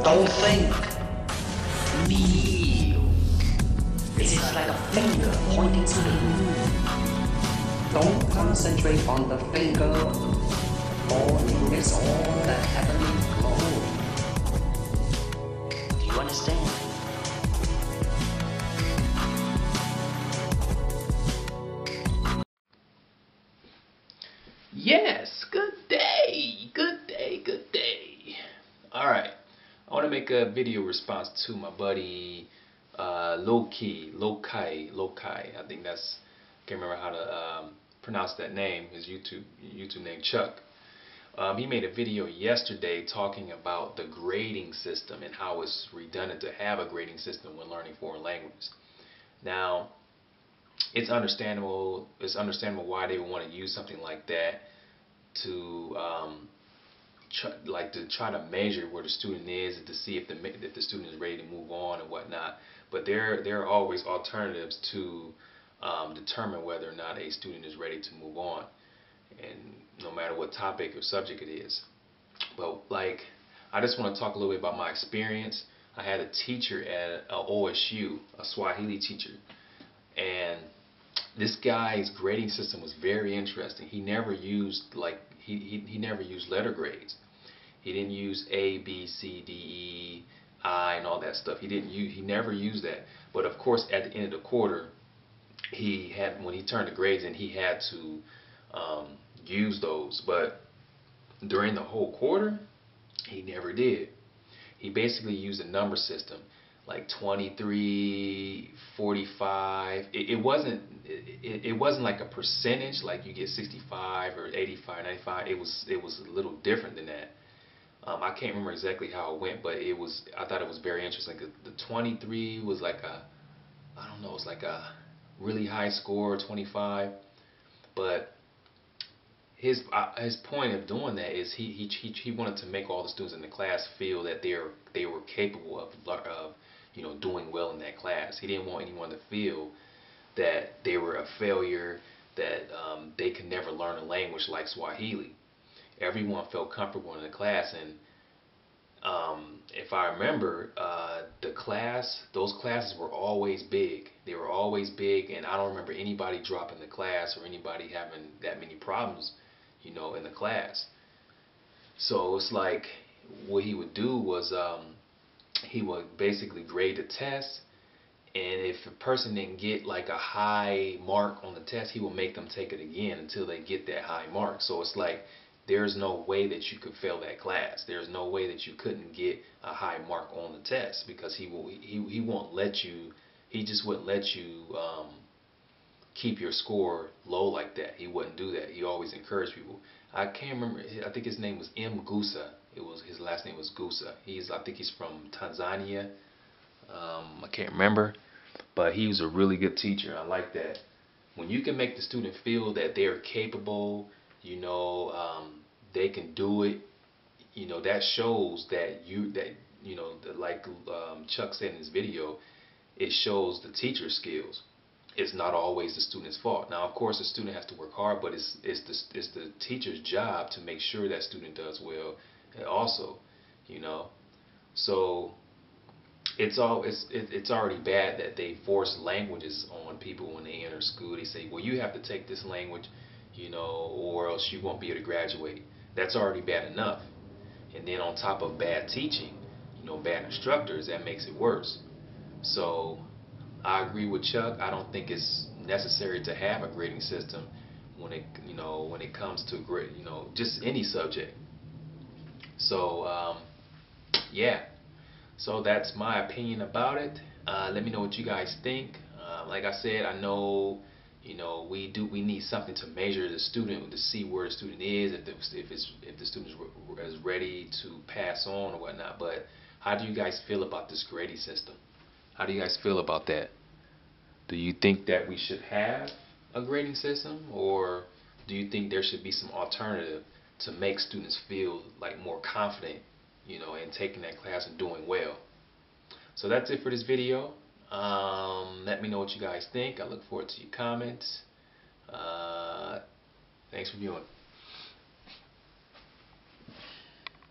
Don't think. Feel. This is like a finger pointing to the moon. Don't concentrate on the finger, or you miss all the heavenly glow. Do you understand? Yes, good day, good day, good day. Alright, I want to make a video response to my buddy Lokai. I think that's, can't remember how to pronounce that name, his YouTube name, Chuck. He made a video yesterday talking about the grading system and how it's redundant to have a grading system when learning foreign languages. Now, it's understandable why they would want to use something like that to try to measure where the student is and to see if the student is ready to move on and whatnot. But there are always alternatives to determine whether or not a student is ready to move on, and no matter what topic or subject it is. But I just want to talk a little bit about my experience. I had a teacher at OSU, a Swahili teacher, and this guy's grading system was very interesting. He never used he never used letter grades. He didn't use A, B, C, D, E, I, and all that stuff. He never used that. But of course, at the end of the quarter, when he turned the grades in, he had to use those. But during the whole quarter, he never did. He basically used a number system, like 23, 45. It wasn't like a percentage, like you get 65 or 85, 95. It was a little different than that. I can't remember exactly how it went, but I thought it was very interesting. The 23 was like I don't know, it was like a really high score, 25. But his point of doing that is he wanted to make all the students in the class feel that they were capable of doing well in that class. He didn't want anyone to feel that they were a failure, that they could never learn a language like Swahili. Everyone felt comfortable in the class, and if I remember, those classes were always big. They were always big, and I don't remember anybody dropping the class or anybody having that many problems, in the class. So it's like what he would do was he would basically grade the test, and if a person didn't get like a high mark on the test, he would make them take it again until they get that high mark. So it's like there's no way that you could fail that class. There's no way that you couldn't get a high mark on the test, because he won't let you. He just wouldn't let you keep your score low like that. He wouldn't do that. He always encouraged people. I can't remember. I think his name was Gusa. His last name was Gusa. I think he's from Tanzania. I can't remember, but he was a really good teacher. I like that. When you can make the student feel that they're capable, they can do it, that shows that like Chuck said in his video, it shows the teacher's skills. It's not always the student's fault. Now, of course, the student has to work hard, but it's the teacher's job to make sure that student does well also, So it's already bad that they force languages on people when they enter school. They say, well, you have to take this language, or else you won't be able to graduate. That's already bad enough. And then on top of bad teaching, bad instructors, that makes it worse. So I agree with Chuck. I don't think it's necessary to have a grading system when it comes to grade, just any subject. So yeah. So that's my opinion about it. Let me know what you guys think. Like I said, I know we need something to measure the student, to see where the student is, if the student is ready to pass on or whatnot. But how do you guys feel about this grading system? How do you guys feel about that? Do you think that we should have a grading system, or do you think there should be some alternative to make students feel like more confident, in taking that class and doing well? So that's it for this video. Let me know what you guys think. I look forward to your comments. Thanks for viewing.